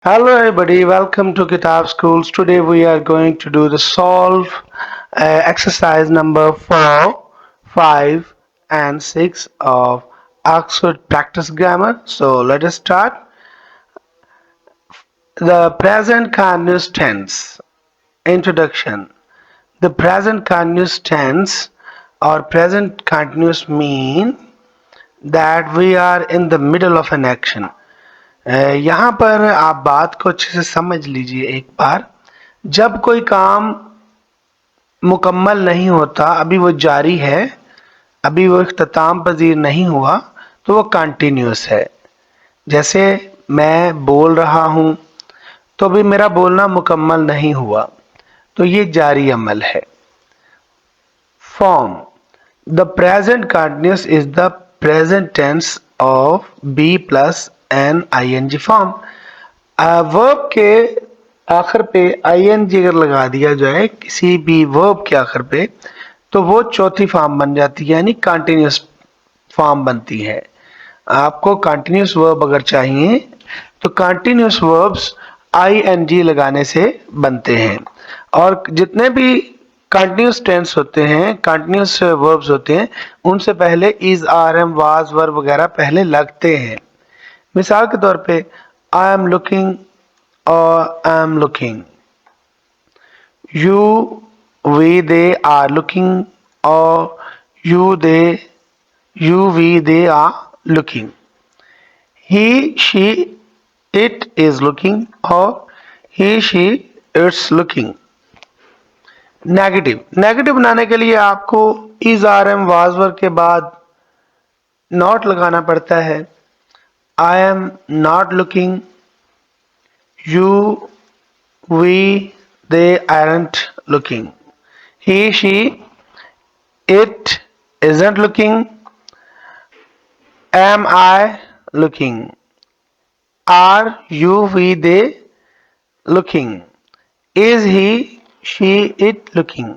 Hello everybody, welcome to Kitab Schools. Today we are going to do the solve exercise number 4, 5 and 6 of Oxford Practice Grammar. So let us start. The present continuous tense. Introduction. The present continuous tense or present continuous mean that we are in the middle of an action. यहाँ पर आप बात को अच्छे से समझ लीजिए एक बार। जब कोई काम मुकम्मल नहीं होता, अभी वो जारी है, अभी वो इख्तिताम पजीर नहीं हुआ, तो वो कंटिन्यूस है। जैसे मैं बोल रहा हूँ तो अभी मेरा बोलना मुकम्मल नहीं हुआ, तो ये जारी अमल है। Form. The present continuous is the present tense of be plus N I N G form. Verb के आखिर पे आईएनजी अगर लगा दिया जाए किसी भी वर्ब के आखिर पे, तो वो चौथी फॉर्म बन जाती है, यानी कंटिन्यूस फॉर्म बनती है। आपको कंटिन्यूस वर्ब अगर चाहिए तो कंटिन्यूस वर्ब्स आईएनजी लगाने से बनते हैं। और जितने भी कंटिन्यूस टेंस होते हैं, कंटिन्यूस वर्ब्स होते हैं, उनसे पहले इज, आर एम, वाज, वर वगैरह पहले लगते हैं। मिसाल के तौर पे आई एम लुकिंग और I am looking, you, we, they are looking, or you, we, they are looking. He, she, it is looking, or he, she, it's looking. Negative बनाने के लिए आपको इज, आर एम, वाज, वर के बाद not लगाना पड़ता है। I am not looking, you, we, they aren't looking. He, she, it isn't looking. Am I looking? Are you, we, they looking? Is he, she, it looking?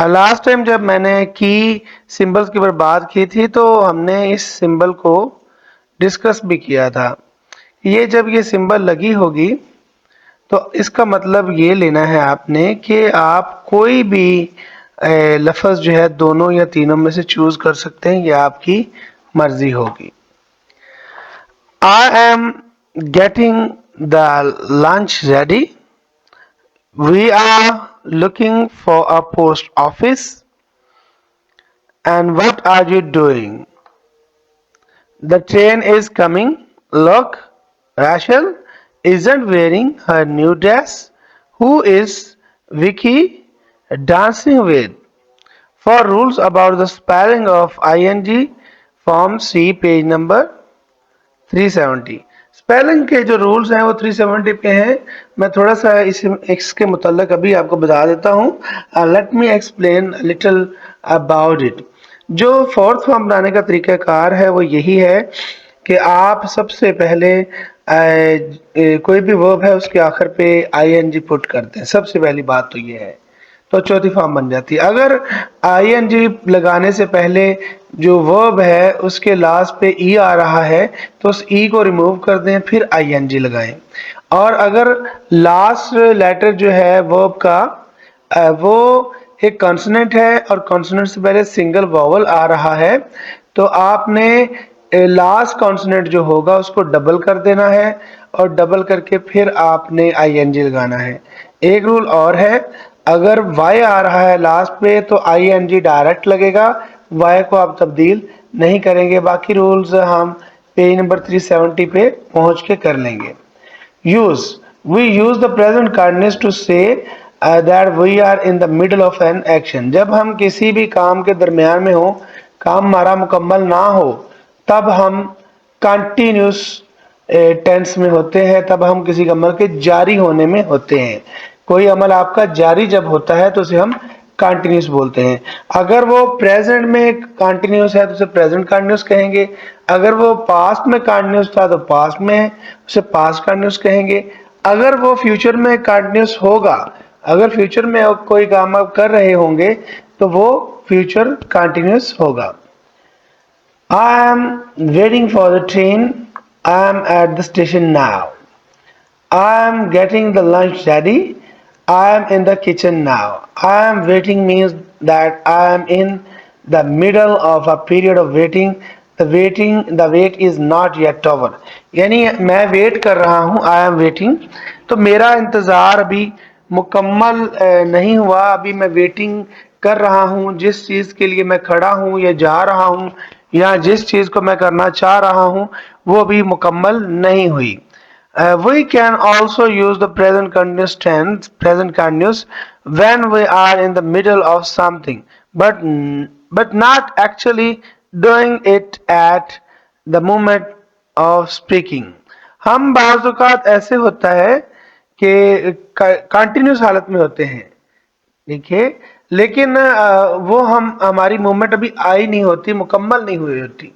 Last time जब मैंने की symbols के ऊपर बात की थी तो हमने इस सिंबल को डिस्कस भी किया था। ये जब ये सिंबल लगी होगी तो इसका मतलब ये लेना है आपने कि आप कोई भी लफ्ज़ जो है दोनों या तीनों में से चूज कर सकते हैं, ये आपकी मर्जी होगी। I am getting the lunch ready. We are looking for a post office. And what are you doing? The train is coming. Look, Rachel isn't wearing her new dress. Who is Vicky dancing with? For rules about the spelling of ing, form C page number 370। Spelling के जो rules हैं वो 370 पे हैं। मैं थोड़ा सा इसके मुतल्लिक अभी आपको बता देता हूँ। Let me explain little about it. जो फोर्थ फॉर्म बनाने का तरीक़ाकार है वो यही है कि आप सबसे पहले कोई भी वर्ब है उसके आखिर पे आईएनजी पुट करते हैं। सबसे पहली बात तो ये है, तो चौथी फॉर्म बन जाती है। अगर आईएनजी लगाने से पहले जो वर्ब है उसके लास्ट पे ई आ रहा है तो उस ई को रिमूव कर दें, फिर आईएनजी लगाएं। और अगर लास्ट लेटर जो है वर्ब का वो एक कॉन्सोनेंट है और कॉन्सोनेंट से पहले सिंगल वॉवल आ रहा है, तो आपने लास्ट कॉन्सोनेंट जो होगा उसको डबल कर देना है और डबल करके फिर आपने आईएनजी लगाना है। एक रूल और है, अगर y आ रहा है लास्ट पे तो ing डायरेक्ट लगेगा, y को आप तब्दील नहीं करेंगे। बाकी रूल्स हम पेज नंबर 370 पे पहुंच के कर लेंगे। Use, we use the present continuous to say that we are in the middle of an action. जब हम किसी भी काम के दरमियान में हो, काम हमारा मुकम्मल ना हो, तब हम कंटिन्यूस टेंस में होते हैं, तब हम किसी अमल के जारी होने में होते हैं। कोई अमल आपका जारी जब होता है तो उसे हम कंटिन्यूस बोलते हैं। अगर वो प्रेजेंट में कंटिन्यूस है तो उसे प्रेजेंट कंटिन्यूस कहेंगे। अगर वो पास्ट में कंटिन्यूस था तो पास्ट में उसे पास्ट कंटिन्यूस कहेंगे। अगर वो फ्यूचर में कंटिन्यूस होगा, अगर फ्यूचर में कोई काम आप कर रहे होंगे तो वो फ्यूचर कंटिन्यूस होगा। I am waiting for the train. I am at the station now. I am getting the lunch, Daddy. I am in the kitchen now. I am waiting means that I am in the middle of a period of waiting. The wait is not yet over. यानी मैं wait कर रहा हूँ, I am waiting. तो मेरा इंतज़ार अभी मुकम्मल नहीं हुआ, अभी मैं वेटिंग कर रहा हूँ. जिस चीज़ के लिए मैं खड़ा हूँ या जा रहा हूँ या जिस चीज़ को मैं करना चाह रहा हूँ वो अभी मुकम्मल नहीं हुई. We can also use the present continuous tense, present continuous, when we are in the middle of something, but not actually doing it at the moment of speaking. हम बाज़ औक़ात ऐसे होता है कि कंटिन्यूस हालत में होते हैं, ठीक है, लेकिन वो हम हमारी मूवमेंट अभी आई नहीं होती, मुकम्मल नहीं हुई होती.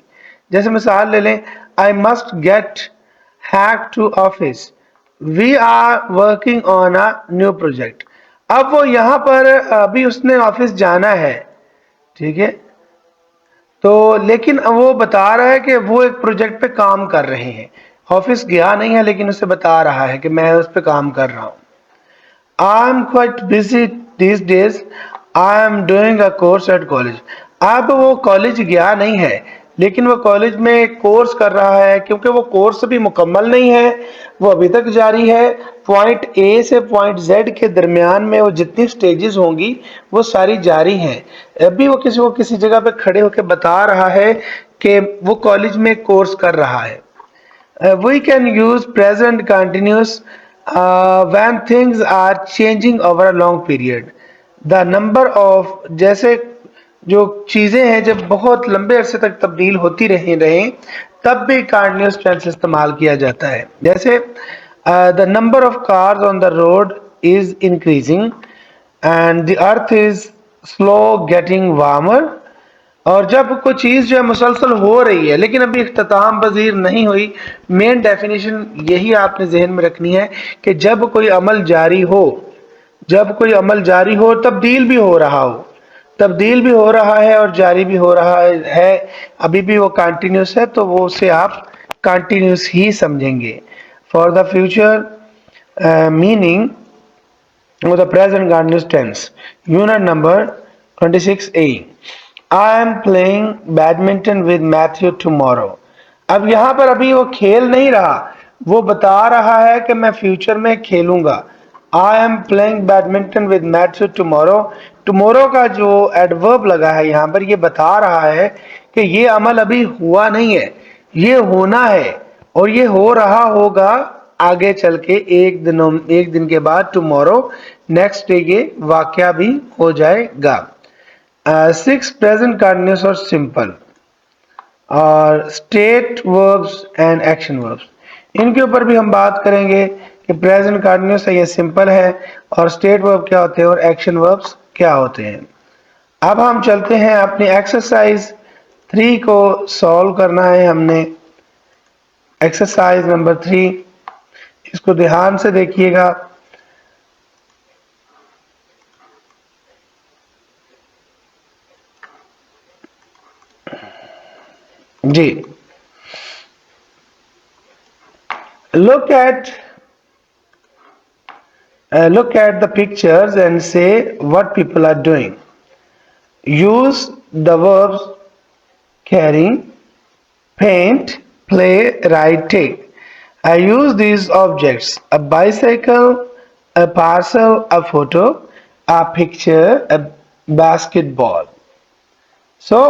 जैसे मिसाल ले लें, I must get back to office, we are working on a new project. अब वो यहाँ पर अभी उसने ऑफिस जाना है, ठीक है, तो लेकिन वो बता रहा है कि वो एक प्रोजेक्ट पे काम कर रहे हैं. ऑफिस गया नहीं है लेकिन उसे बता रहा है कि मैं उस पे काम कर रहा हूँ. I'm quite busy these days. I am doing a course at college. अब वो कॉलेज गया नहीं है लेकिन वो कॉलेज में कोर्स कर रहा है, क्योंकि वो कोर्स अभी मुकम्मल नहीं है, वो अभी तक जारी है. पॉइंट ए से पॉइंट जेड के दरमियान में वो जितनी स्टेजेस होंगी वो सारी जारी हैं. अभी वो किसी जगह पे खड़े होकर बता रहा है कि वो कॉलेज में कोर्स कर रहा है. We can use present continuous when things are changing over a long period. The number of, जैसे जो चीज़ें हैं जब बहुत लंबे अरसे तक तब्दील होती रहें तब भी continuous tense इस्तेमाल किया जाता है. जैसे the number of cars on the road is increasing and the earth is slow getting warmer. और जब कोई चीज़ जो है मुसलसल हो रही है लेकिन अभी इख्तिताम पजीर नहीं हुई, मेन डेफिनेशन यही आपने जहन में रखनी है कि जब कोई अमल जारी हो, जब कोई अमल जारी हो, तब्दील भी हो रहा हो, तब्दील भी हो रहा है और जारी भी हो रहा है, अभी भी वो कंटिन्यूस है, तो वो उसे आप कंटिन्यूस ही समझेंगे. For the future meaning of the present continuous tense, unit number 26A. I am playing badminton with Matthew tomorrow. अब यहाँ पर अभी वो खेल नहीं रहा, वो बता रहा है कि मैं फ्यूचर में खेलूंगा. I am playing badminton with Matthew tomorrow. tomorrow का जो एडवर्ब लगा है यहाँ पर, ये बता रहा है कि ये अमल अभी हुआ नहीं है, ये होना है और ये हो रहा होगा आगे चल के एक दिन के बाद, टुमारो, नेक्स्ट डे ये वाकया भी हो जाएगा. 6 प्रेजेंट कंटिन्यूस और सिंपल और state verbs and action verbs, इनके ऊपर भी हम बात करेंगे कि प्रेजेंट कंटिन्यूस है, ये सिंपल है, और स्टेट वर्ब क्या होते हैं और एक्शन वर्ब्स क्या होते हैं. अब हम चलते हैं अपनी एक्सरसाइज 3 को सॉल्व करना है हमने. एक्सरसाइज नंबर 3, इसको ध्यान से देखिएगा. जी, look at the pictures and say what people are doing. Use the verbs carrying, paint, play, write, take. I use these objects: a bicycle, a parcel, a photo, a picture, a basketball. So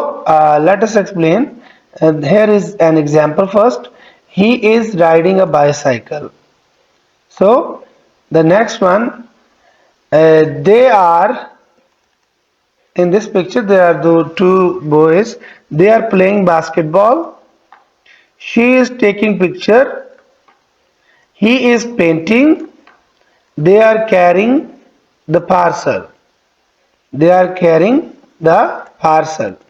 let us explain. Here is an example first. He is riding a bicycle. So the next one, they are, in this picture there are the two boys, they are playing basketball. She is taking picture. He is painting. They are carrying the parcel. They are carrying the parcel.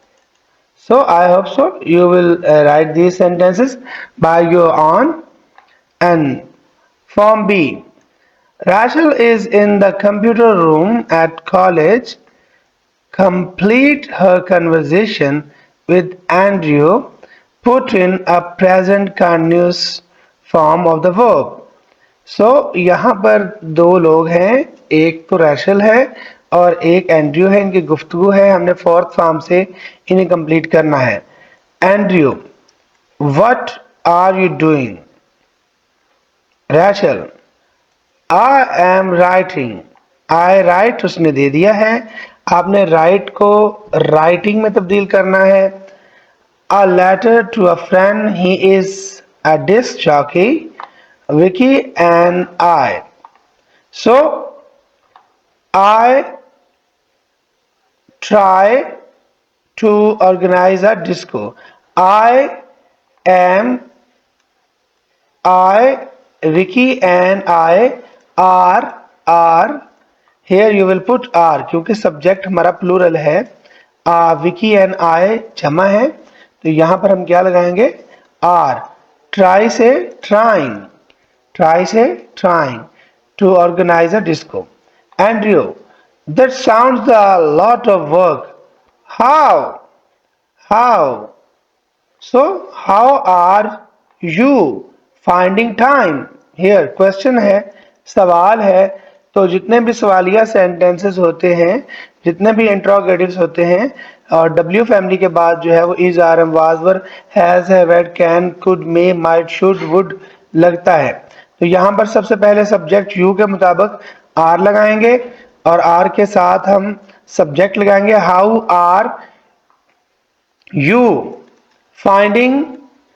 So I hope so you will write these sentences by your own. And form B, Rachel is in the computer room at college. Complete her conversation with Andrew. Put in a present continuous form of the verb. सो यहाँ पर दो लोग हैं, एक तो racial है और एक एंड्रयू है। इनकी गुफ्तगू है, हमने फोर्थ फॉर्म से इन्हें कंप्लीट करना है। Andrew, what are you doing? Rachel, I am writing. I write उसने दे दिया है, आपने राइट को राइटिंग में तब्दील करना है। A letter to a friend, he is a disc jockey, Vicky and I. So I try to organize a disco. I am I, Vicky and I are, here you will put are क्योंकि subject हमारा plural है, Vicky and I जमा है, तो यहां पर हम क्या लगाएंगे? आर। ट्राई से trying, try say trying to organize a disco. Andrew, that sounds a lot of work. How? How? So, how are you finding time? Here question है, सवाल है, तो जितने भी सवालिया सेंटेंसेस होते हैं, जितने भी इंट्रोगेटिव्स होते हैं, और डब्ल्यू फैमिली के बाद जो है वो is, are, am, was, were, has, have, had, can, could, may, might, should, would लगता है। तो यहाँ पर सबसे पहले सब्जेक्ट यू के मुताबिक आर लगाएंगे और आर के साथ हम सब्जेक्ट लगाएंगे। How are you finding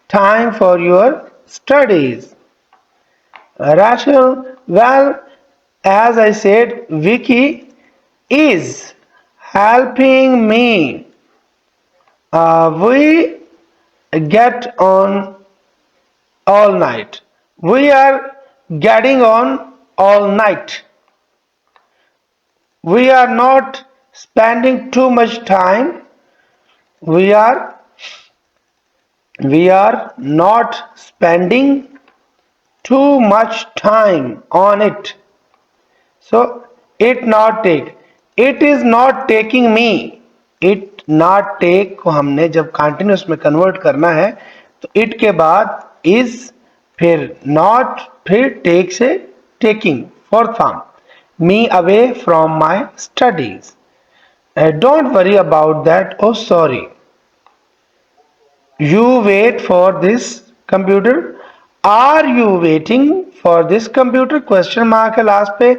time for your studies? Rachel, well, as I said, Vicky is helping me. We get on all night. We are getting on all night. We are not spending too much time. We are not spending too much time on it. So it not take, it is not taking me, it not take को हमने जब continuous में convert करना है तो it के बाद is, फिर not, फिर take से taking, fourth form, me away from my studies. Don't worry about that. Oh sorry. You wait for this computer. Are you waiting for this computer? Question mark है last पे।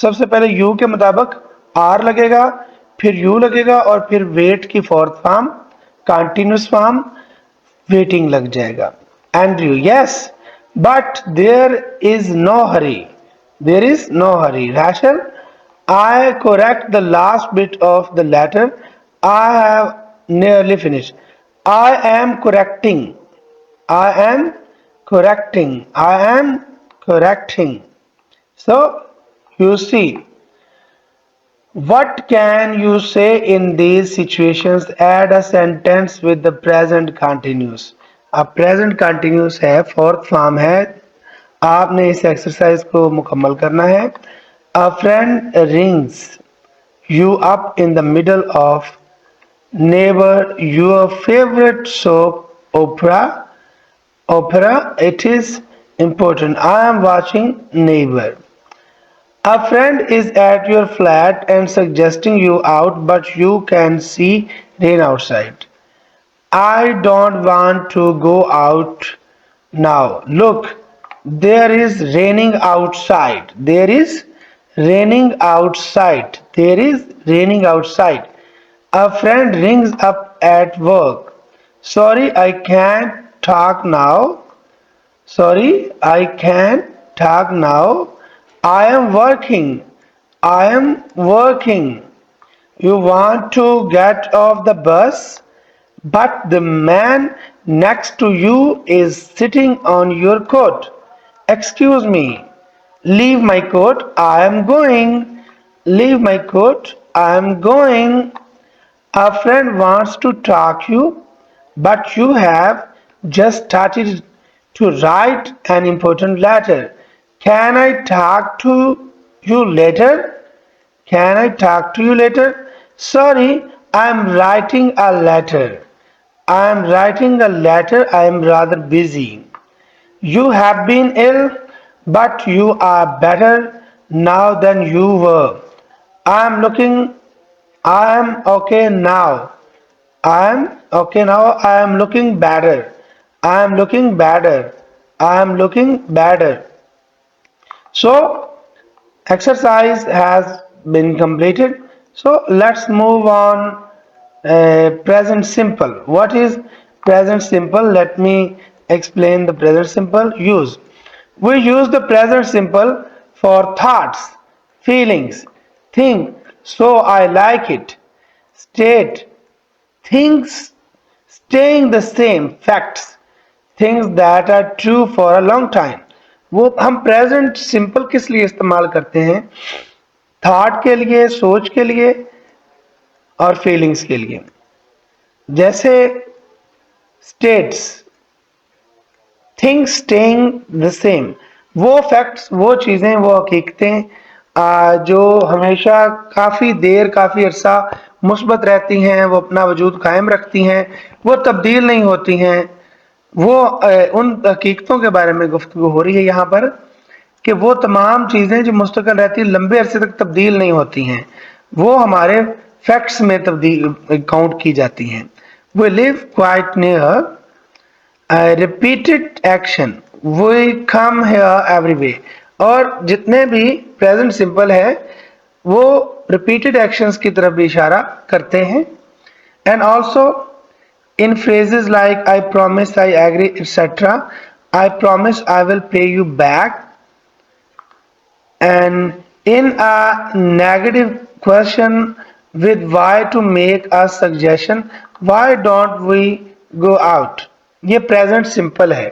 सबसे पहले you के मुताबिक are लगेगा, फिर you लगेगा और फिर वेट की fourth form, continuous form, waiting लग जाएगा। Andrew, yes but there is no hurry, there is no hurry. Rachel, I correct the last bit of the letter. I have nearly finished. I am correcting. I am correcting. I am correcting. So, you see, what can you say in these situations? Add a sentence with the present continuous. अब present continuous है, fourth form है, आपने इस exercise को मुकम्मल करना है। A friend rings you up in the middle of neighbor your favorite soap opera. It is important. I am watching neighbor. A friend is at your flat and suggesting you out, but you can see rain outside. I don't want to go out now. Look, there is raining outside. There is raining outside. There is raining outside. A friend rings up at work. Sorry, I can't talk now. Sorry, I can't talk now. I am working. I am working. You want to get off the bus, but the man next to you is sitting on your coat. Excuse me. Leave my coat. I am going. Leave my coat. I am going. A friend wants to talk you, but you have just started to write an important letter. Can I talk to you later? Can I talk to you later? Sorry, I am writing a letter. I am writing a letter. I am rather busy. You have been ill? but you are better now than you were. I am looking, I am okay now. I am okay now. I am looking better. I am looking better. I am looking better. So exercise has been completed. So let's move on. Present simple. What is present simple? Let me explain the present simple use. We use the present simple for thoughts, feelings, think, so I like it, state, things staying the same, facts, things that are true for a long time. वो हम present simple किस लिए इस्तेमाल करते हैं? Thought के लिए, सोच के लिए और फीलिंग्स के लिए. जैसे states, things staying the same, वो फैक्ट्स, वो चीज़ें, वो हकीकतें जो हमेशा काफ़ी देर, काफ़ी अरसा मुस्बत रहती हैं, वो अपना वजूद कायम रखती हैं, वो तब्दील नहीं होती हैं. वो उन हकीकतों के बारे में गुफ्तगू हो रही है यहाँ पर कि वो तमाम चीज़ें जो मुस्तकिल रहती हैं, लंबे अरसे तक तब्दील नहीं होती हैं, वो हमारे फैक्ट्स में तब्दील काउंट की जाती हैं. We live quite near repeated action, we come here every way. और जितने भी प्रेजेंट सिंपल है वो रिपीटेड एक्शंस की तरफ भी इशारा करते हैं. And also in phrases like I promise, I agree, etc. I promise I will pay you back. And in a negative question with why to make a suggestion, why don't we go out? ये present simple है.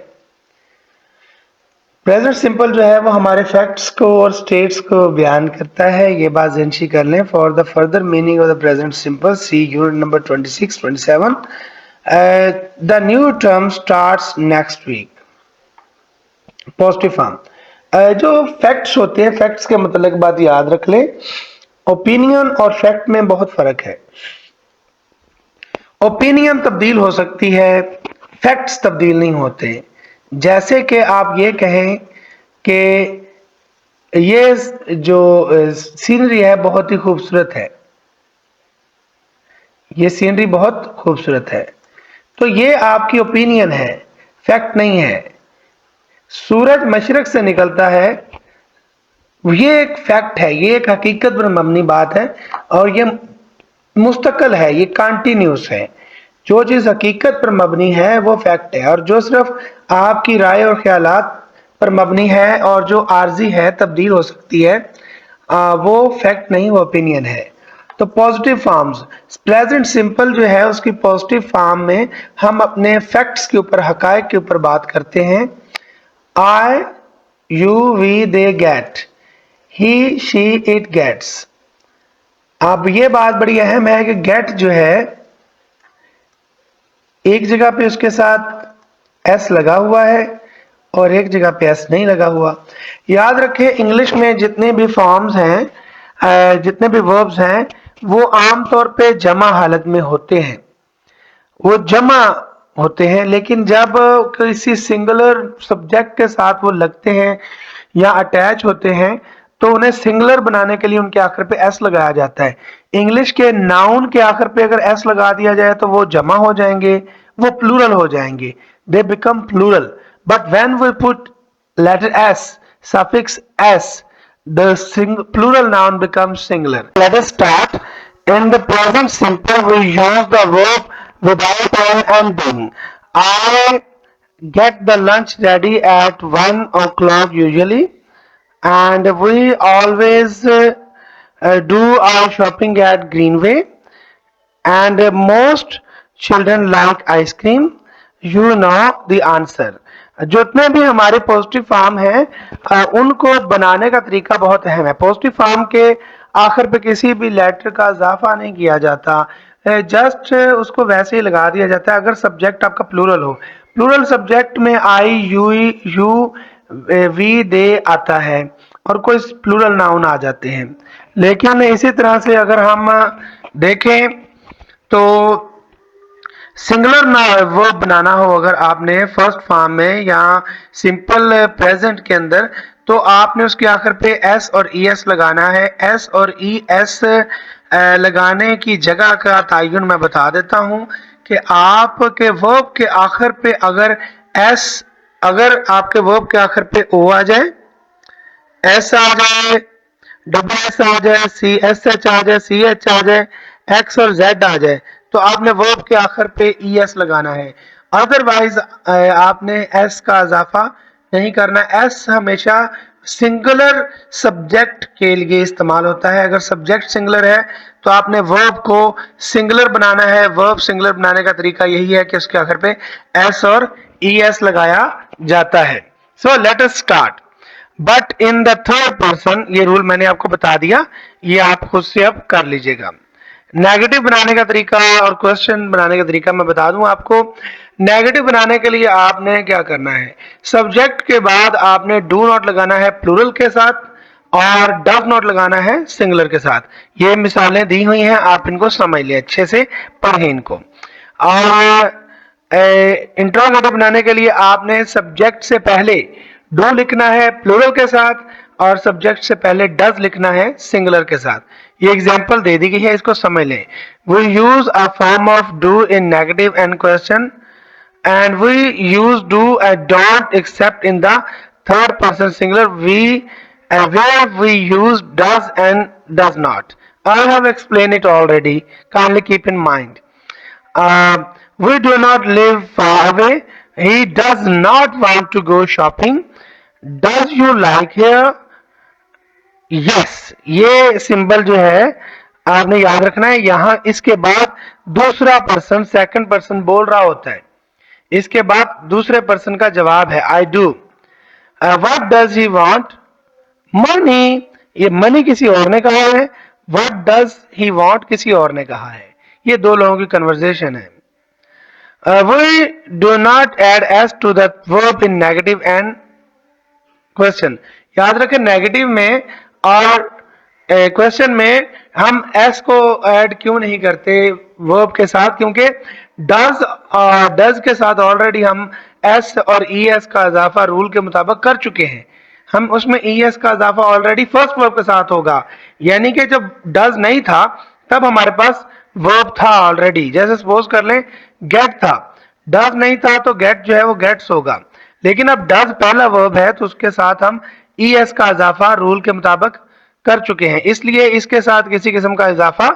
Present simple जो है वो हमारे facts को और states को बयान करता है. ये बात ज़हन कर लें. For the further meaning of the present simple see unit number 26, 27. The new term starts next week. Positive form. जो फैक्ट्स होते हैं, फैक्ट्स के मतलब बात याद रख लें. ओपिनियन और फैक्ट में बहुत फर्क है. ओपिनियन तब्दील हो सकती है, फैक्ट्स तब्दील नहीं होते. जैसे कि आप ये कहें कि ये जो सीनरी है बहुत ही खूबसूरत है, ये सीनरी बहुत खूबसूरत है, तो ये आपकी ओपिनियन है, फैक्ट नहीं है. सूरज मशरक से निकलता है, ये एक फैक्ट है, ये एक हकीकत पर मबनी बात है और ये मुस्तकिल है, ये कंटिन्यूस है. जो चीज़ हकीकत पर मबनी है वो फैक्ट है, और जो सिर्फ आपकी राय और ख्यालात पर मबनी है और जो आर्जी है, तब्दील हो सकती है, वो फैक्ट नहीं, वो ओपिनियन है. तो पॉजिटिव फॉर्म्स, प्रेजेंट सिंपल जो है उसकी पॉजिटिव फॉर्म में हम अपने फैक्ट्स के ऊपर, हकायक के ऊपर बात करते हैं. I, you, we, they get, he, she, it gets. अब ये बात बड़ी अहम है कि get जो है एक जगह पे उसके साथ s लगा हुआ है और एक जगह पे s नहीं लगा हुआ. याद रखें इंग्लिश में जितने भी फॉर्म्स हैं, जितने भी वर्ब्स हैं, वो आमतौर पे जमा हालत में होते हैं, वो जमा होते हैं. लेकिन जब किसी सिंगुलर सब्जेक्ट के साथ वो लगते हैं या अटैच होते हैं तो उन्हें सिंगुलर बनाने के लिए उनके आखिर पे एस लगाया जाता है. इंग्लिश के नाउन के आखिर पे अगर एस लगा दिया जाए तो वो जमा हो जाएंगे, वो प्लूरल हो जाएंगे, they become plural. But when we put letter S, suffix s, the plural noun becomes singular. Let us start. In the present simple we use the verb without an ending. I get the lunch ready at 1 o'clock usually, and we always do our shopping at Greenway, and most children like ice cream. You know the answer. जितने भी हमारे positive form हैं उनको बनाने का तरीका बहुत अहम है. पॉजिटिव फॉर्म के आखिर पे किसी भी लेटर का इजाफा नहीं किया जाता, जस्ट उसको वैसे ही लगा दिया जाता है अगर सब्जेक्ट आपका प्लूरल हो. प्लूरल सब्जेक्ट में आई, यू, वी, दे आता है और कोई प्लूरल नाउन आ जाते हैं. लेकिन इसी तरह से अगर हम देखें तो सिंगुलर ना वर्ब बनाना हो अगर आपने फर्स्ट फॉर्म में या सिंपल प्रेजेंट के अंदर, तो आपने उसके आखिर पे एस और ई एस लगाना है। एस और ई एस लगाने की जगह का तयन मैं बता देता हूं कि आपके वर्ब के आखिर पे अगर आपके वर्ब के आखिर पे ओ आ जाए, एस आ जाए, डबल एस आ जाए, सी एस एच आ जाए, सी एच आ जाए, एक्स और जेड आ जाए, तो आपने वर्ब के आखिर पे ई एस लगाना है। अदरवाइज आपने एस का इजाफा नहीं करना। एस हमेशा सिंगुलर सब्जेक्ट के लिए इस्तेमाल होता है। अगर सब्जेक्ट सिंगुलर है तो आपने वर्ब को सिंगुलर बनाना है। वर्ब सिंगुलर बनाने का तरीका यही है कि उसके आखिर पे एस और ई एस लगाया जाता है। So let us start. But in the third person, ये रूल मैंने आपको बता दिया, ये आप खुद से अब कर लीजिएगा। नेगेटिव बनाने का तरीका और क्वेश्चन बनाने का तरीका मैं बता दूं आपको। नेगेटिव बनाने के लिए आपने क्या करना है, सब्जेक्ट के बाद आपने डू नॉट लगाना है प्लूरल के साथ और डव नॉट लगाना है सिंगुलर के साथ। ये मिसालें दी हुई हैं, आप इनको समझ लें, अच्छे से पढ़ें इनको। और इंट्रोगेटिव बनाने के लिए आपने सब्जेक्ट से पहले डू लिखना है प्लूरल के साथ और सब्जेक्ट से पहले डज लिखना है सिंगुलर के साथ। ये एग्जांपल दे दी गई है, इसको समझ लें। We use a form of do in negative and question and we use do and don't except in the third person singular where we use does and does not. I have explained it already, kindly keep in mind. We do not live far away. He does not want to go shopping. Does you like here? Yes, ये symbol जो है आपने याद रखना है। यहां इसके बाद दूसरा पर्सन सेकंड पर्सन बोल रहा होता है, इसके बाद दूसरे पर्सन का जवाब है I do. What does he want? Money. ये मनी किसी और ने कहा है, व्हाट डज ही वांट किसी और ने कहा है। ये दो लोगों की कन्वर्सेशन है। We do not add S to the verb in negative and question. याद रखें, नेगेटिव में और क्वेश्चन में हम एस को ऐड क्यों नहीं करते वर्ब के साथ, क्योंकि डज के साथ ऑलरेडी हम एस और ई एस का इजाफा रूल के मुताबिक कर चुके हैं। हम उसमें ई एस का इजाफा ऑलरेडी फर्स्ट वर्ब के साथ होगा, यानी कि जब डज नहीं था तब हमारे पास वर्ब था ऑलरेडी। जैसे सपोज कर लें गेट था, डज नहीं था तो गेट जो है वो गेट्स होगा, लेकिन अब डज पहला वर्ब है तो उसके साथ हम ई एस का इजाफा रूल के मुताबिक कर चुके हैं, इसलिए इसके साथ किसी किस्म का इजाफा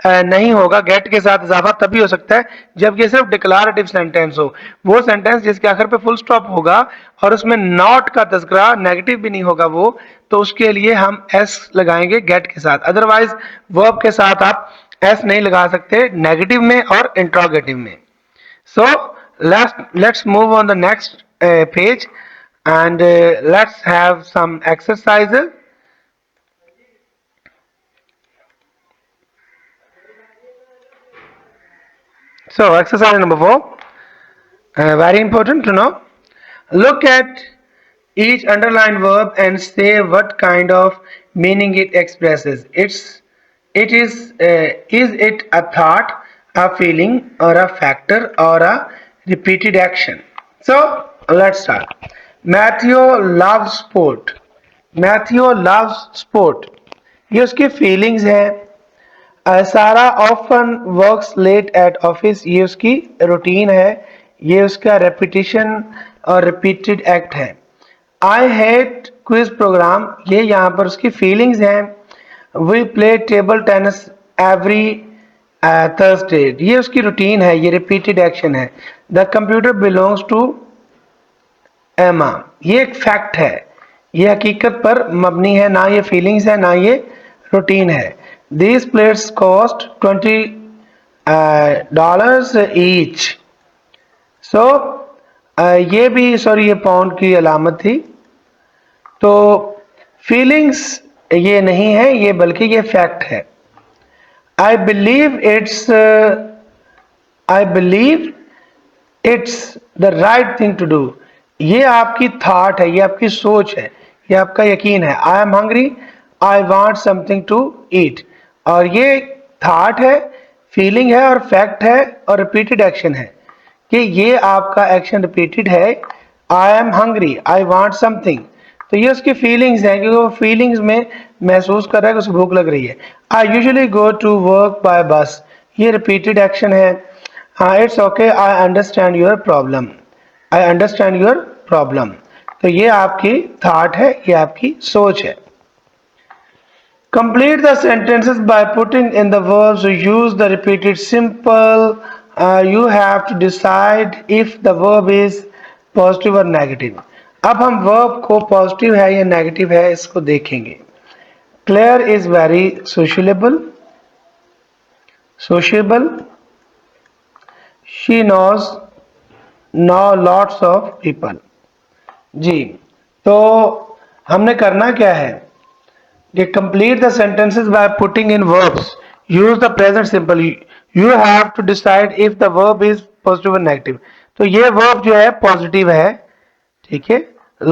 नहीं होगा। गेट के साथ इजाफा तभी हो सकता है जब ये सिर्फ डिक्लारेटिव सेंटेंस हो, वो सेंटेंस जिसके आखिर पे फुल स्टॉप होगा और उसमें नॉट का तज़किरा, नेगेटिव भी नहीं होगा वो, तो उसके लिए हम एस लगाएंगे गेट के साथ। अदरवाइज वर्ब के साथ आप एस नहीं लगा सकते नेगेटिव में और इंट्रोगेटिव में। So let's move on the next page and let's have some exercises. So exercise number 4, very important to know. Look at each underlined verb and say what kind of meaning it expresses. Is it a thought, a feeling, or a factor, or a repeated action? So let's start. Matthew loves sport. Matthew loves sport. ये उसकी feelings है। Sarah often works late at office, ये उसकी routine है, ये उसका repetition और repeated act है। आई हेट क्विज प्रोग्राम, ये यहाँ पर उसकी फीलिंग्स हैं। We play table tennis every Thursday, ये उसकी रूटीन है, ये रिपीटेड एक्शन है। The computer belongs to Emma, ये एक फैक्ट है, ये हकीकत पर मबनी है, ना ये फीलिंग्स है ना ये रूटीन है। These plates cost $20 each. So ये भी सॉरी ये पाउंड की अलामत थी, तो फीलिंग्स ये नहीं है ये, बल्कि ये फैक्ट है। I believe it's the right thing to do, ये आपकी थॉट है, ये आपकी सोच है, ये आपका यकीन है। I am hungry, I want something to eat, और ये थॉट है, फीलिंग है और फैक्ट है और रिपीटेड एक्शन है कि ये आपका एक्शन रिपीटेड है। I am hungry, I want something, तो ये उसकी फीलिंग्स हैं, क्योंकि वो फीलिंग्स में महसूस कर रहा है कि उसे भूख लग रही है। I usually go to work by bus, ये रिपीटेड एक्शन है। हाँ, it's okay, I understand your problem, I understand your problem. तो ये आपकी थॉट है, ये आपकी सोच है। Complete the sentences by putting in the verbs. Use the repeated simple. You have to decide if the verb is positive or negative. अब हम verb को positive है या negative है इसको देखेंगे। Claire is very sociable. Sociable. She knows know lots of people. जी, तो हमने करना क्या है? They complete the sentences by putting in verbs. Use the present simple. You have to decide if the verb is positive or negative. तो ये verb जो है positive है, ठीक है?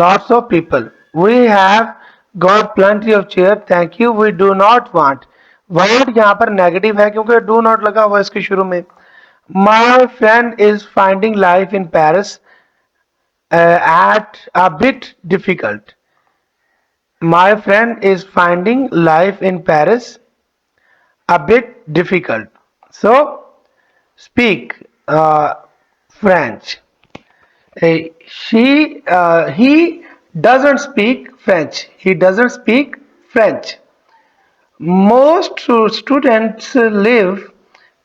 Lots of people. We have got plenty of chair. Thank you. We do not want. Want यहाँ पर negative है क्योंकि do not लगा हुआ इसके शुरू में. My friend is finding life in Paris at a bit difficult. My friend is finding life in Paris a bit difficult. So, speak French. He doesn't speak French. He doesn't speak French. Most students live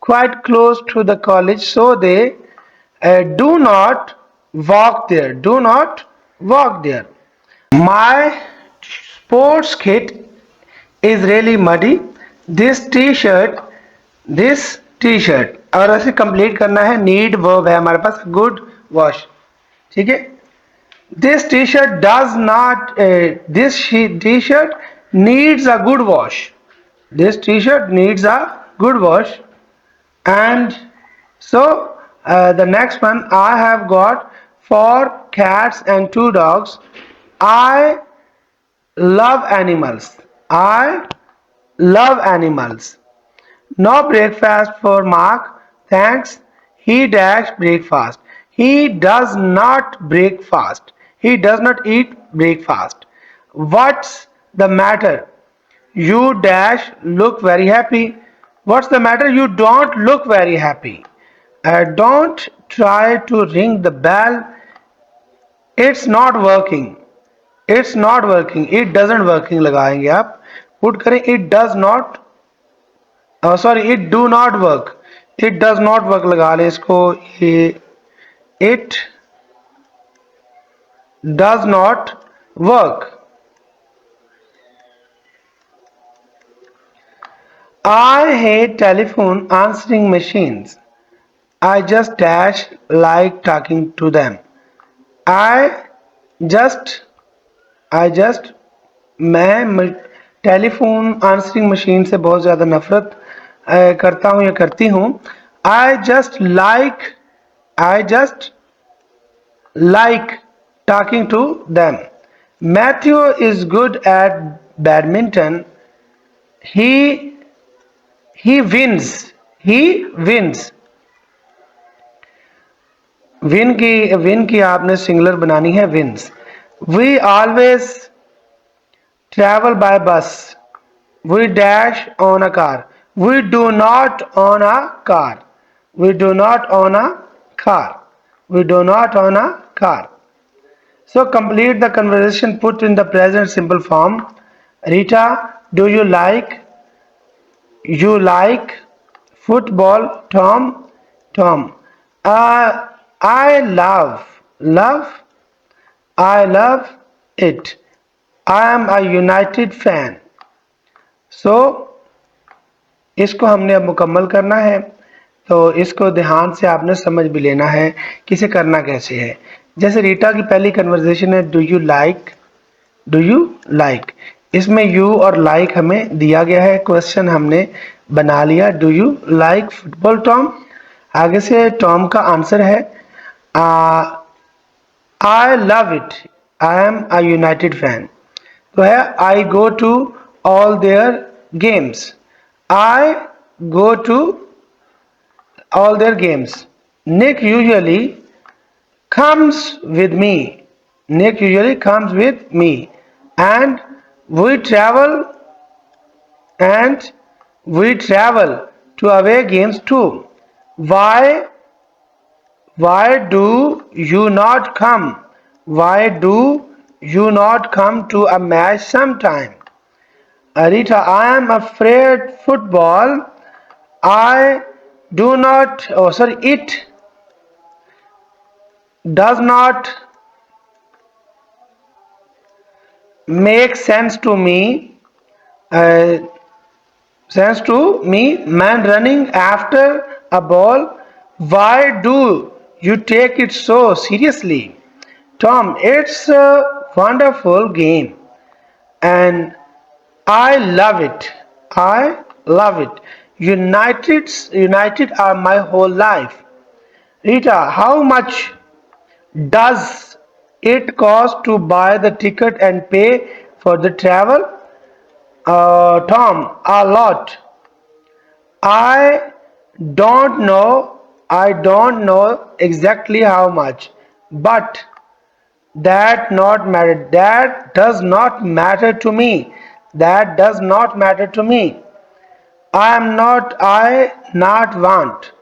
quite close to the college, so they do not walk there. Do not walk there. My sports kit is really muddy. This t-shirt और ऐसे complete करना है। Need verb है हमारे पास, good wash, ठीक है। This T shirt does not, this T shirt needs a good wash, this T shirt needs a good wash. And so the next one, I have got 4 cats and 2 dogs. I love animals. I love animals. No breakfast for Mark. Thanks. He dash breakfast. He does not breakfast. He does not eat breakfast. What's the matter? You dash look very happy. What's the matter? You don't look very happy. Don't try to ring the bell. It's not working. It's not working. It doesn't working लगाएंगे आप, put करें it does not, sorry it do not work. It does not work लगा लें इसको, ये it does not work. I hate telephone answering machines. I just dash like talking to them. I just मैं telephone answering machine से बहुत ज़्यादा नफरत करता हूँ या करती हूँ। I just like talking to them. Matthew is good at badminton. He wins. He wins. Win की आपने सिंगुलर बनानी है, wins. We always travel by bus. We dash on a car. We do not on a car. We do not on a car. We do not on a car. So complete the conversation, put in the present simple form. Rita, do you like football? Tom, I love it. I am a United fan. So इसको हमने अब मुकम्मल करना है, तो इसको ध्यान से आपने समझ भी लेना है कि इसे करना कैसे है। जैसे रीटा की पहली कन्वर्सेशन है, डू यू लाइक, इसमें यू और लाइक हमें दिया गया है, क्वेश्चन हमने बना लिया, do you like football Tom. आगे से टॉम का आंसर है I love it, I am a United fan. तो है I go to all their games, I go to all their games. Nick usually comes with me. Nick usually comes with me. and we travel and we travel to away games too. Why why do you not come? Why do you not come to a match sometime? Rita, I am afraid football. I do not, oh sorry, it does not make uh, sense to me, man running after a ball. Why do you take it so seriously? Tom, it's a wonderful game and I love it. I love it. United are my whole life. Rita, how much does it cost to buy the ticket and pay for the travel? Tom, a lot. I don't know. I don't know exactly how much, but that not matter. That does not matter to me. That does not matter to me. I not want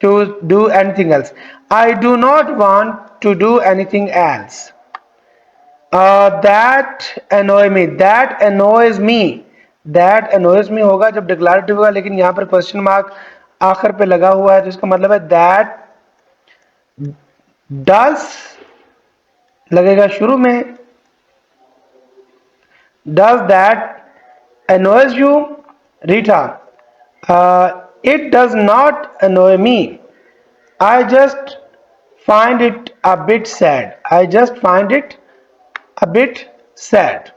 to do anything else. I do not want to do anything else. That annoy me. That annoys me. That annoys me होगा जब declarative होगा, लेकिन यहाँ पर question mark आखिर पे लगा हुआ है, तो इसका मतलब है दैट डज लगेगा शुरू में. Does that annoys you, Rita? It does not annoy me. I just find it a bit sad. I just find it a bit sad.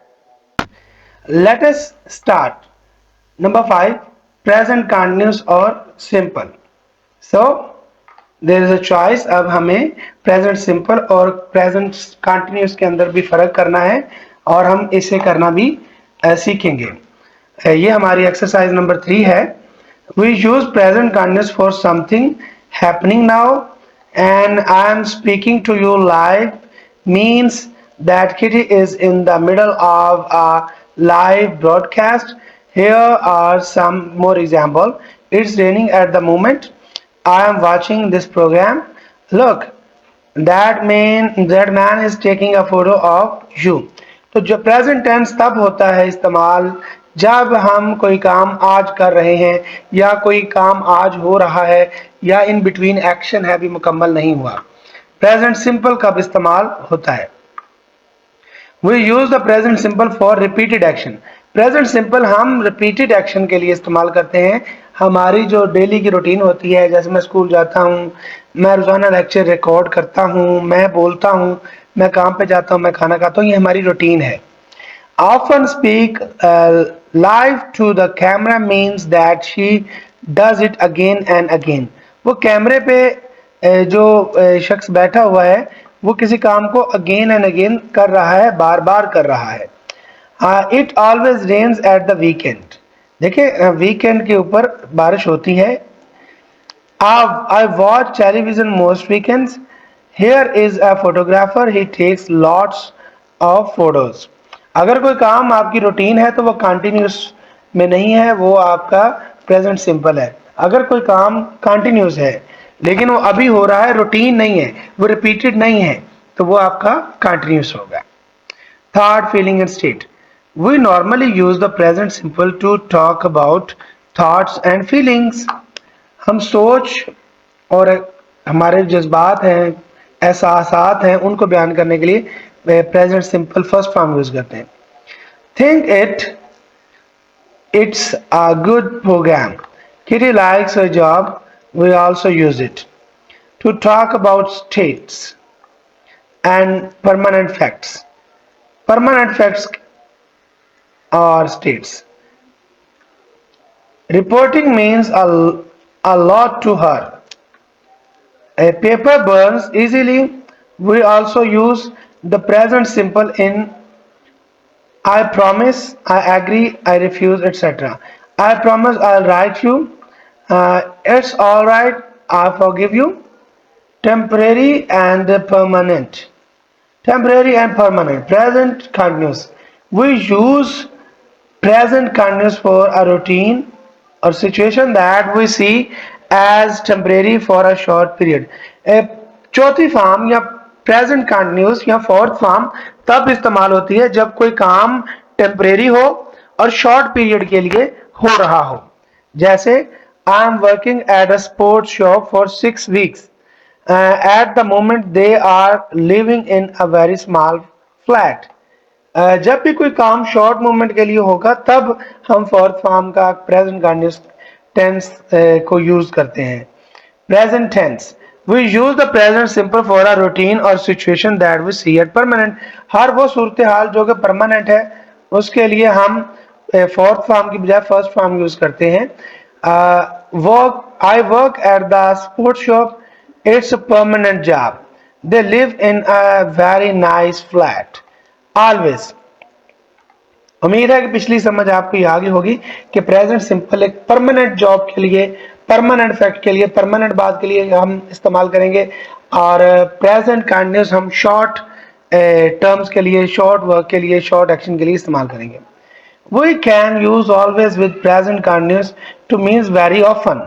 Let us start. Number 5, present continuous or simple. So there is a choice. अब हमें present simple और present continuous के अंदर भी फर्क करना है और हम इसे करना भी सीखेंगे. ये हमारी एक्सरसाइज नंबर 3 है. We use present continuous for something happening now, and I am speaking to you live means that Kitty is in the middle of a live broadcast. Here are some more examples. It's raining at the moment. I am watching this program. Look, that man is taking a photo of you. तो जो present tense तब होता है इस्तेमाल जब हम कोई काम आज कर रहे हैं या कोई काम आज हो रहा है या इन बिटवीन एक्शन है, भी मुकम्मल नहीं हुआ. प्रेजेंट सिंपल कब इस्तेमाल होता है? We use the present simple for repeated action. Present simple हम रिपीटेड एक्शन के लिए इस्तेमाल करते हैं. हमारी जो डेली की रूटीन होती है, जैसे मैं स्कूल जाता हूँ, मैं रोजाना लेक्चर रिकॉर्ड करता हूँ, मैं बोलता हूँ, मैं काम पे जाता हूँ, मैं खाना खाता हूँ, ये हमारी रूटीन है. Often speak live to the camera means that she does it again and again. वो कैमरे पे जो शख्स बैठा हुआ है वो किसी काम को अगेन एंड अगेन कर रहा है, बार बार कर रहा है. It always rains at the weekend. देखिए वीकेंड के ऊपर बारिश होती है. I watch television most weekends. Here is a photographer. He takes lots of photos. अगर कोई काम आपकी रूटीन है तो वो कंटिन्यूस में नहीं है, वो आपका प्रेजेंट सिंपल है. अगर कोई काम कंटिन्यूस है लेकिन वो अभी हो रहा है, रूटीन नहीं है, वो रिपीटेड नहीं है, तो वो आपका कंटिन्यूस होगा. Third, feeling and state. We normally use the present simple to talk about thoughts and feelings. हम सोच और हमारे जज्बात हैं, एहसासात हैं, उनको बयान करने के लिए present simple first form use करते हैं. Think it's a good program. Kitty likes her job. We also use it to talk about states and permanent facts. Permanent facts or states. Reporting means a lot to her. A paper burns easily. We also use the present simple in I promise, I agree, I refuse, etc. I promise I'll write you. It's alright, I forgive you. Temporary and permanent. Temporary and permanent. Present continuous. We use present continuous for a routine or situation that we see as temporary for a short period. चौथी form या present continuous या fourth form तब इस्तेमाल होती है जब कोई काम टेम्परेरी हो और शॉर्ट पीरियड के लिए हो रहा हो। जैसे I am working at a sports shop for 6 weeks. At the moment they are living in a very small flat. जब भी कोई काम शॉर्ट मूवमेंट के लिए होगा तब हम फोर्थ फॉर्म का प्रेजेंट कंटिन्यूस टेंस को यूज करते हैं। Present tense, we use the present simple for a routine or situation that we see at permanent. हर वो सूरत हाल जो कि परमानेंट है उसके लिए हम फोर्थ फॉर्म की बजाय फर्स्ट फॉर्म यूज करते हैं। Work, I work at the sports shop, it's a permanent job. They live in a very nice flat. Always, उम्मीद है कि पिछली समझ आपको आ गई होगी कि प्रेजेंट सिंपल एक परमानेंट जॉब के लिए, परमानेंट फैक्ट के लिए, परमानेंट बात के लिए हम इस्तेमाल करेंगे और प्रेजेंट कंटिन्यूस हम शॉर्ट टर्म्स के लिए, शॉर्ट वर्क के लिए, शॉर्ट एक्शन के लिए इस्तेमाल करेंगे। We can use always with present continuous to means very often,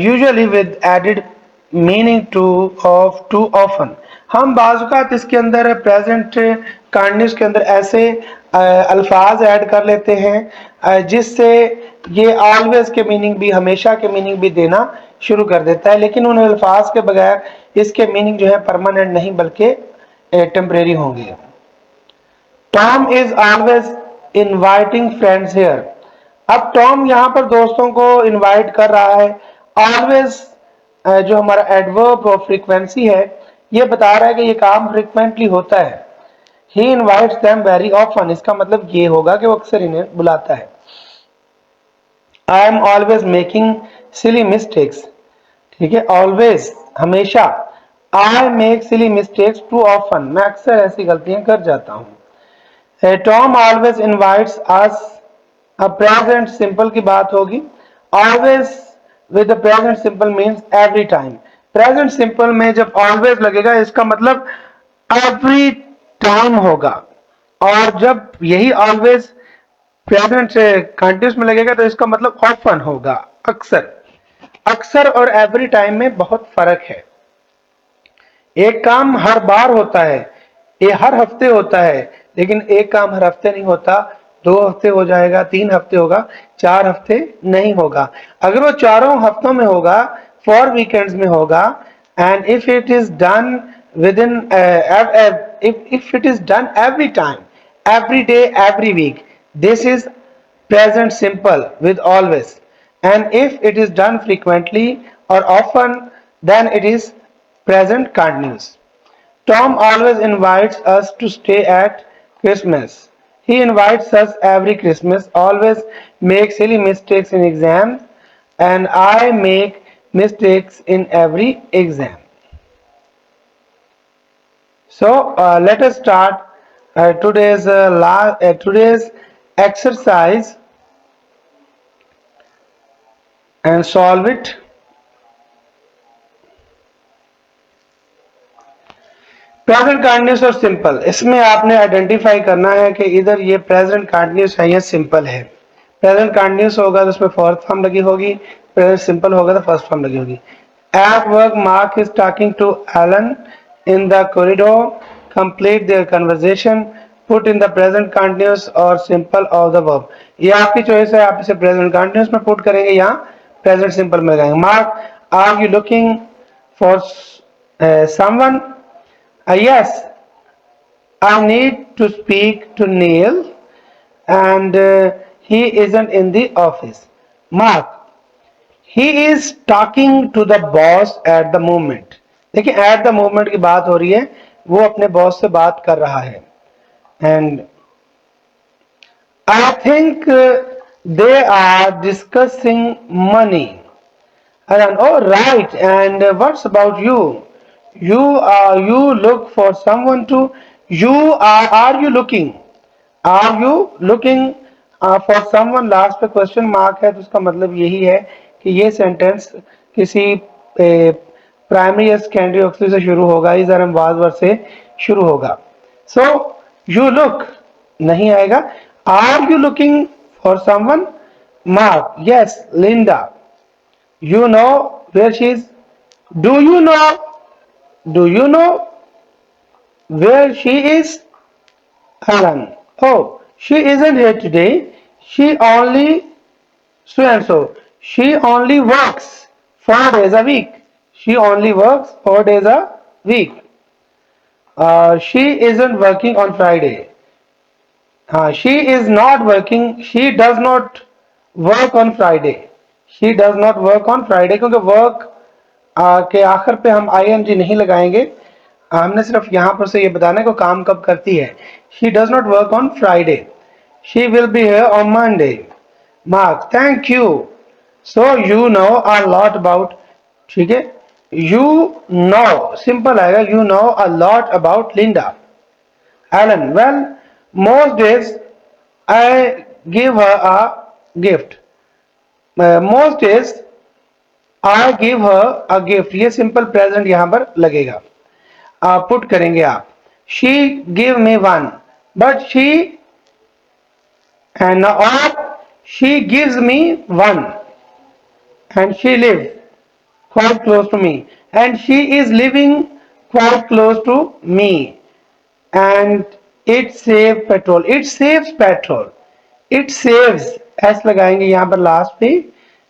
usually with added meaning to of too often. हम बाज़ इसके अंदर प्रेजेंट कंटिन्यूस के अंदर ऐसे अल्फाज ऐड कर लेते हैं जिससे ये ऑलवेज के मीनिंग भी, हमेशा के मीनिंग भी देना शुरू कर देता है, लेकिन उन अल्फाज के बगैर इसके मीनिंग जो है परमानेंट नहीं बल्कि टेम्परेरी होंगे। Tom is always inviting friends here. अब टॉम यहाँ पर दोस्तों को इनवाइट कर रहा है। ऑलवेज जो हमारा एडवर्ब ऑफ फ्रीक्वेंसी है ये बता रहा है कि ये काम फ्रीक्वेंटली होता है। ही इनवाइट्स देम वेरी ऑफन, इसका मतलब ये होगा कि वो अक्सर इन्हें बुलाता है। I am always making silly mistakes, ठीक है, ऑलवेज हमेशा। I make silly mistakes too often, मैं अक्सर ऐसी गलतियां कर जाता हूँ। टॉम ऑलवेज इनवाइट्स अस, अब प्रेजेंट सिंपल की बात होगी। Always with the present simple means every time. Present simple में जब ऑलवेज लगेगा इसका मतलब एवरी टाइम होगा, और जब यही ऑलवेज प्रेजेंट से कंटिन्यूस में लगेगा तो इसका मतलब ऑफन होगा, अक्सर। अक्सर और एवरी टाइम में बहुत फर्क है। एक काम हर बार होता है, ये हर हफ्ते होता है, लेकिन एक काम हर हफ्ते नहीं होता। 2 हफ्ते हो जाएगा, 3 हफ्ते होगा, 4 हफ्ते नहीं होगा। अगर वो चारों हफ्तों में होगा, 4 वीकेंड्स में होगा, and if it is done with in, if it is done every time, every day, every week, this is present simple with always. And if it is done frequently or often, then it is present continuous. Tom always invites us to stay at Christmas. He invites us every Christmas, always makes silly mistakes in exams, and I make mistakes in every exam. So let us start today's exercise and solve it. Present continuous और simple, इसमें आपने identify करना है कि इधर ये present continuous है या सिंपल है। प्रेजेंट कंटिन्यूस होगा तो उसमें फोर्थ फॉर्म लगी होगी, प्रेजेंट सिंपल होगा तो फर्स्ट फॉर्म लगी होगी। At work Mark is talking to Alan in the corridor, complete their conversation, put in the present continuous और सिंपल ऑफ द वर्ब। ये आपकी चॉइस है, आप इसे प्रेजेंट कंटिन्यूस में पुट करेंगे या प्रेजेंट सिंपल में लगाएंगे। Mark, are you looking for someone? Yes, I need to speak to Neil and he isn't in the office. Mark, he is talking to the boss at the moment. देखिए at the moment की बात हो रही है, वो अपने boss से बात कर रहा है। And I think they are discussing money. And oh right, and what's about you? You look for someone to, are you looking, for someone? Last पे क्वेश्चन मार्क है तो उसका मतलब यही है कि ये सेंटेंस किसी प्राइमरी या सेकेंडरी ऑक्सिलरी से शुरू होगा, इस वाज वर्ड से शुरू होगा। सो यू लुक, नहीं आएगा। Are you looking for someone? Mark, yes. Linda, you know where she is? Do you know? Do you know where she is? Alan, oh, she isn't here today. She only so and so. She only works 4 days a week. She only works 4 days a week. She isn't working on Friday. She is not working. She does not work on Friday. She does not work on Friday क्योंकि work के आखिर पे हम ing नहीं लगाएंगे। हमने सिर्फ यहाँ पर से ये बताना है कि काम कब करती है। She does not work on Friday. She will be here on Monday. Mark, thank you. So you know a lot about, ठीक है, you know, simple आएगा, you know a lot about Linda. Alan, well, most days I give her a gift. Most days I give her a gift. ये simple present यहाँ पर लगेगा, put करेंगे आप। She give me one, but she and or she gives me one, and she lives quite close to me, and she is living quite close to me, and it saves petrol. It saves petrol. It saves, s लगाएंगे यहाँ पर last पे,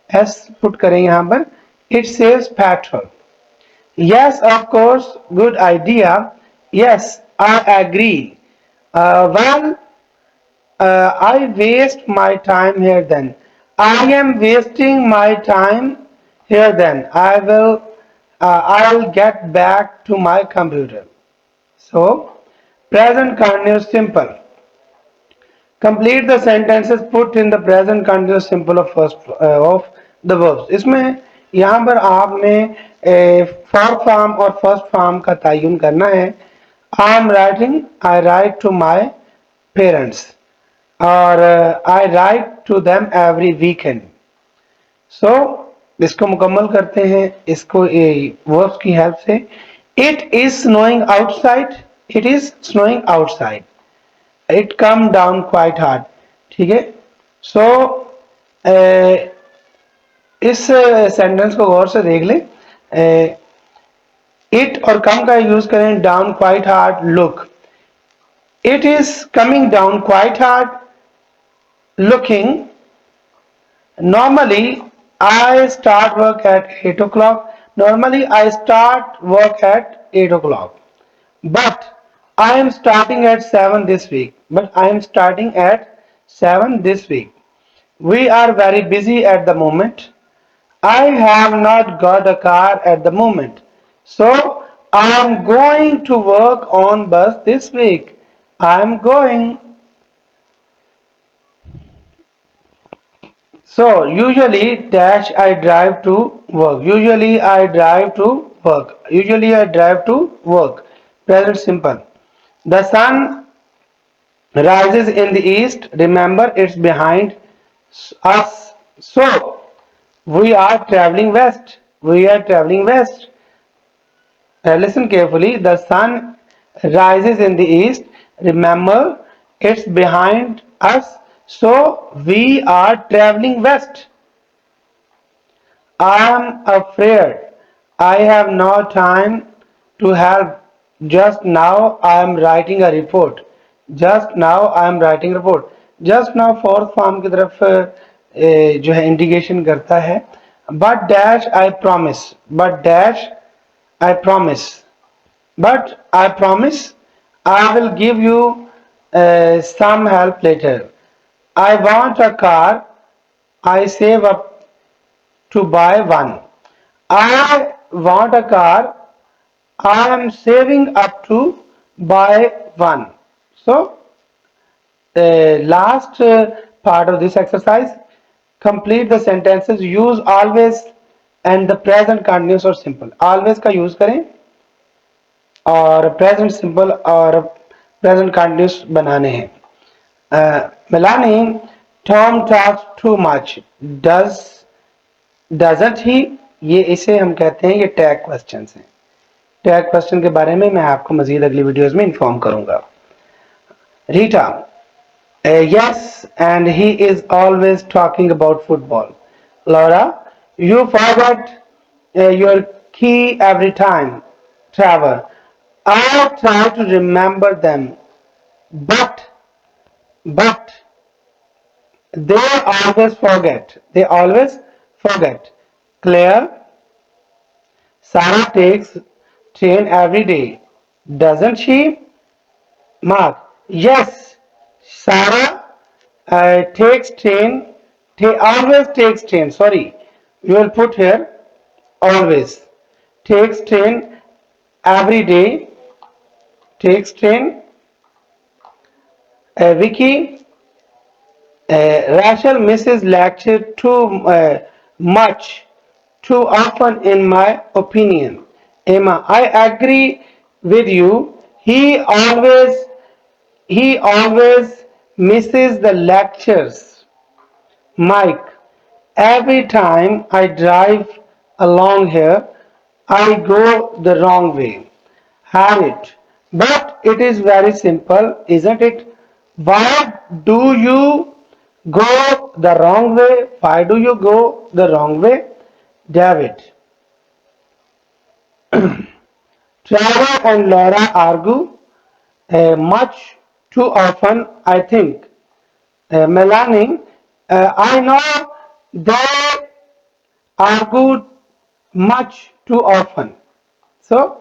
s put करेंगे यहाँ पर, it saves petrol. Yes, of course, good idea. Yes, I agree. Well, I waste my time here then. I am wasting my time here then. I'll get back to my computer. So, present continuous simple. Complete the sentences put in the present continuous simple of first of the verbs. इसमें यहाँ पर आपने fourth form और first form का तयन करना है। I am writing, I write to my parents, और I write to them every weekend. So इसको मुकम्मल करते हैं इसको verbs की हेल्प से। It is snowing outside. It is snowing outside. It come down quite hard. ठीक है। So इस सेंटेंस को गौर से देख लें। इट और कम का यूज करें, down quite hard. Look, it is coming down quite hard looking. Normally I start work at 8 o'clock. Normally I start work at 8 o'clock. But I am starting at 7 this week. But I am starting at 7 this week. We are very busy at the moment. I have not got a car at the moment. So I am going to work on bus this week. I am going. So usually dash I drive to work. Usually I drive to work. Usually I drive to work. Present simple. The sun rises in the east. Remember, it's behind us. So we are traveling west. We are traveling west. Listen carefully. The sun rises in the east. Remember, it's behind us. So we are traveling west. I am afraid I have no time to help. Just now I am writing a report. Just now I am writing a report. Just now fourth form की तरफ जो है indication करता है। But dash I promise. But dash I promise. But I promise I will give you some help later. I want a car. I save up to buy one. I want a car. I am saving up to buy one. So, last part of this exercise, complete the sentences. Use always and the present continuous or simple. Always का use करें और present simple और present continuous बनाने हैं। Melanie, Tom talks too much. Doesn't he? ये इसे हम कहते हैं, ये टैग क्वेश्चन हैं। टैग क्वेश्चन के बारे में मैं आपको मजीद अगली वीडियोस में इन्फॉर्म करूंगा। Rita, Yes, and he is always talking about football. Laura, you forget your key every time. Trevor, I try to remember them, but but they always forget. They always forget. Claire, Sarah takes train every day, doesn't she? Mark, yes, Sarah takes train, always takes train. Sorry, you will put here always takes train every day. Takes train. Vicky, Rachel misses lecture too much, too often, in my opinion. Emma, I agree with you. He always misses the lectures. Mike, every time I drive along here, I go the wrong way. Harriet, but it is very simple, isn't it? Why do you go the wrong way? Why do you go the wrong way? David, Trevor and Laura argue much too often, I think. Melanie, I know they argued much too often. So